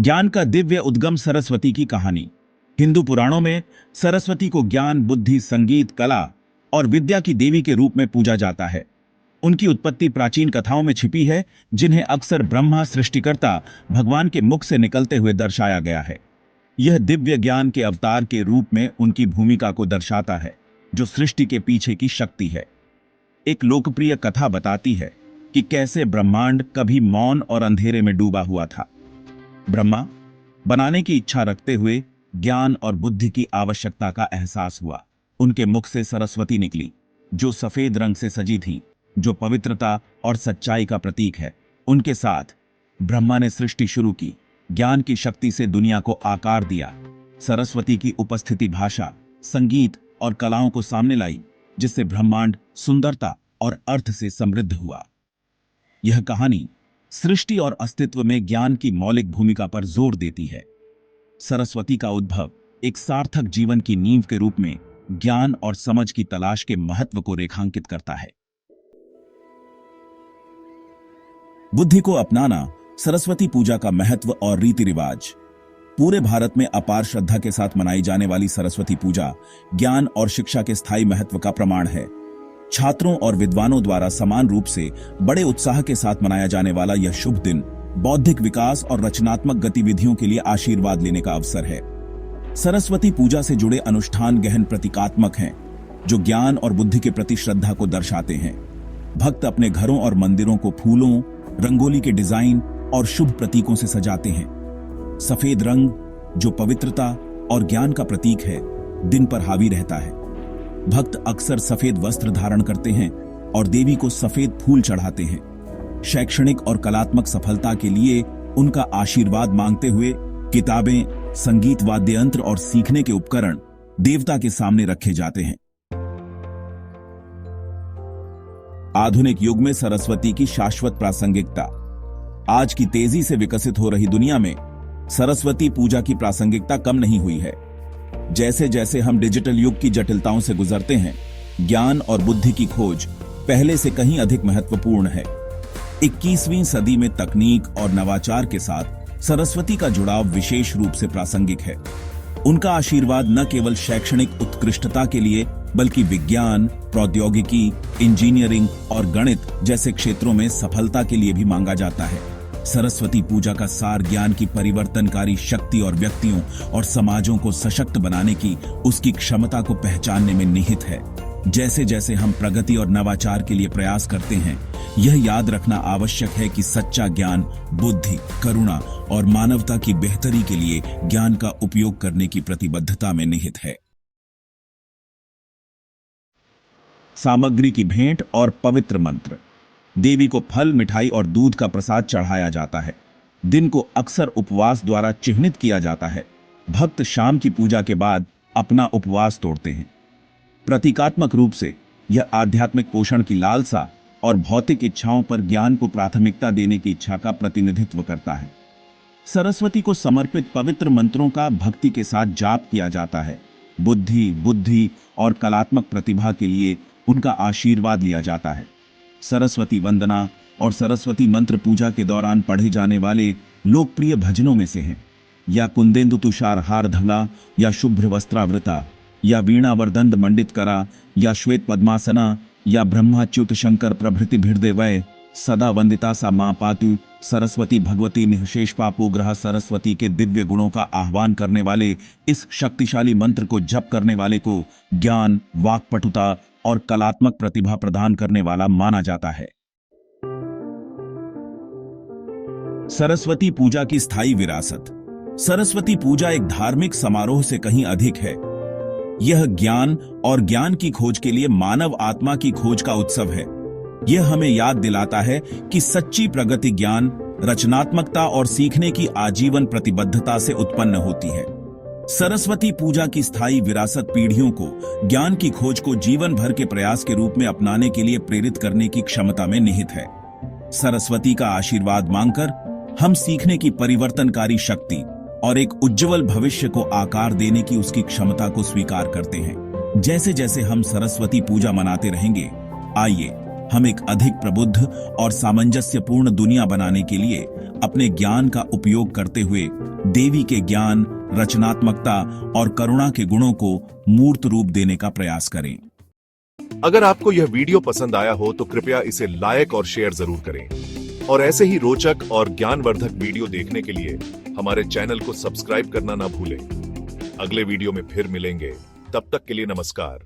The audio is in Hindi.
ज्ञान का दिव्य उद्गम सरस्वती की कहानी। हिंदू पुराणों में सरस्वती को ज्ञान, बुद्धि, संगीत, कला और विद्या की देवी के रूप में पूजा जाता है। उनकी उत्पत्ति प्राचीन कथाओं में छिपी है, जिन्हें अक्सर ब्रह्मा, सृष्टिकर्ता भगवान के मुख से निकलते हुए दर्शाया गया है। यह दिव्य ज्ञान के अवतार के रूप में उनकी भूमिका को दर्शाता है, जो सृष्टि के पीछे की शक्ति है। एक लोकप्रिय कथा बताती है कि कैसे ब्रह्मांड कभी मौन और अंधेरे में डूबा हुआ था। ब्रह्मा बनाने की इच्छा रखते हुए ज्ञान और बुद्धि की आवश्यकता का एहसास हुआ। उनके मुख से सरस्वती निकली, जो सफेद रंग से सजी थी, जो पवित्रता और सच्चाई का प्रतीक है। उनके साथ ब्रह्मा ने सृष्टि शुरू की, ज्ञान की शक्ति से दुनिया को आकार दिया। सरस्वती की उपस्थिति भाषा, संगीत और कलाओं को सामने लाई, जिससे ब्रह्मांड सुंदरता और अर्थ से समृद्ध हुआ। यह कहानी सृष्टि और अस्तित्व में ज्ञान की मौलिक भूमिका पर जोर देती है। सरस्वती का उद्भव एक सार्थक जीवन की नींव के रूप में ज्ञान और समझ की तलाश के महत्व को रेखांकित करता है। बुद्धि को अपनाना, सरस्वती पूजा का महत्व और रीति रिवाज। पूरे भारत में अपार श्रद्धा के साथ मनाई जाने वाली सरस्वती पूजा ज्ञान और शिक्षा के स्थायी महत्व का प्रमाण है। छात्रों और विद्वानों द्वारा समान रूप से बड़े उत्साह के साथ मनाया जाने वाला यह शुभ दिन बौद्धिक विकास और रचनात्मक गतिविधियों के लिए आशीर्वाद लेने का अवसर है। सरस्वती पूजा से जुड़े अनुष्ठान गहन प्रतीकात्मक हैं, जो ज्ञान और बुद्धि के प्रति श्रद्धा को दर्शाते हैं। भक्त अपने घरों और मंदिरों को फूलों, रंगोली के डिजाइन और शुभ प्रतीकों से सजाते हैं। सफेद रंग, जो पवित्रता और ज्ञान का प्रतीक है, दिन पर हावी रहता है। भक्त अक्सर सफेद वस्त्र धारण करते हैं और देवी को सफेद फूल चढ़ाते हैं। शैक्षणिक और कलात्मक सफलता के लिए उनका आशीर्वाद मांगते हुए किताबें, संगीत, वाद्य यंत्र और सीखने के उपकरण देवता के सामने रखे जाते हैं। आधुनिक युग में सरस्वती की शाश्वत प्रासंगिकता। आज की तेजी से विकसित हो रही दुनिया में सरस्वती पूजा की प्रासंगिकता कम नहीं हुई है। जैसे जैसे हम डिजिटल युग की जटिलताओं से गुजरते हैं, ज्ञान और बुद्धि की खोज पहले से कहीं अधिक महत्वपूर्ण है। 21वीं सदी में तकनीक और नवाचार के साथ सरस्वती का जुड़ाव विशेष रूप से प्रासंगिक है। उनका आशीर्वाद न केवल शैक्षणिक उत्कृष्टता के लिए, बल्कि विज्ञान, प्रौद्योगिकी, इंजीनियरिंग और गणित जैसे क्षेत्रों में सफलता के लिए भी मांगा जाता है। सरस्वती पूजा का सार ज्ञान की परिवर्तनकारी शक्ति और व्यक्तियों और समाजों को सशक्त बनाने की उसकी क्षमता को पहचानने में निहित है। जैसे जैसे हम प्रगति और नवाचार के लिए प्रयास करते हैं, यह याद रखना आवश्यक है कि सच्चा ज्ञान बुद्धि, करुणा और मानवता की बेहतरी के लिए ज्ञान का उपयोग करने की प्रतिबद्धता में निहित है। सामग्री की भेंट और पवित्र मंत्र। देवी को फल, मिठाई और दूध का प्रसाद चढ़ाया जाता है। दिन को अक्सर उपवास द्वारा चिह्नित किया जाता है। भक्त शाम की पूजा के बाद अपना उपवास तोड़ते हैं। प्रतीकात्मक रूप से यह आध्यात्मिक पोषण की लालसा और भौतिक इच्छाओं पर ज्ञान को प्राथमिकता देने की इच्छा का प्रतिनिधित्व करता है। सरस्वती को समर्पित पवित्र मंत्रों का भक्ति के साथ जाप किया जाता है। बुद्धि और कलात्मक प्रतिभा के लिए उनका आशीर्वाद लिया जाता है। सरस्वती वंदना और सरस्वती मंत्र पूजा के दौरान पढ़े जाने वाले लोकप्रिय भजनों में से हैं। या कुंदेन्दु तुषार हार धला, या शुभ्र वस्त्रावृता, या वीणा वरदंड मंडित करा, या श्वेत पद्मासना, या ब्रह्माच्युत शंकर प्रभृति भिड़देवय सदा वंदिता सा मां पातु। सरस्वती भगवती निःशेष पापो ग्रह। सरस्वती के दिव्य गुणों का आह्वान करने वाले इस शक्तिशाली मंत्र को जप करने वाले को ज्ञान, वाक्पटुता और कलात्मक प्रतिभा प्रदान करने वाला माना जाता है। सरस्वती पूजा की स्थायी विरासत। सरस्वती पूजा एक धार्मिक समारोह से कहीं अधिक है। यह ज्ञान और ज्ञान की खोज के लिए मानव आत्मा की खोज का उत्सव है। यह हमें याद दिलाता है कि सच्ची प्रगति ज्ञान, रचनात्मकता और सीखने की आजीवन प्रतिबद्धता से उत्पन्न होती है। सरस्वती पूजा की स्थायी विरासत पीढ़ियों को ज्ञान की खोज को जीवन भर के प्रयास के रूप में अपनाने के लिए प्रेरित करने की क्षमता में निहित है। सरस्वती का आशीर्वाद मांगकर हम सीखने की परिवर्तनकारी शक्ति और एक उज्जवल भविष्य को आकार देने की उसकी क्षमता को स्वीकार करते हैं। जैसे जैसे हम सरस्वती पूजा मनाते रहेंगे, आइए हम एक अधिक प्रबुद्ध और सामंजस्यपूर्ण दुनिया बनाने के लिए अपने ज्ञान का उपयोग करते हुए देवी के ज्ञान, रचनात्मकता और करुणा के गुणों को मूर्त रूप देने का प्रयास करें। अगर आपको यह वीडियो पसंद आया हो तो कृपया इसे लाइक और शेयर जरूर करें और ऐसे ही रोचक और ज्ञानवर्धक वीडियो देखने के लिए हमारे चैनल को सब्सक्राइब करना ना भूलें। अगले वीडियो में फिर मिलेंगे, तब तक के लिए नमस्कार।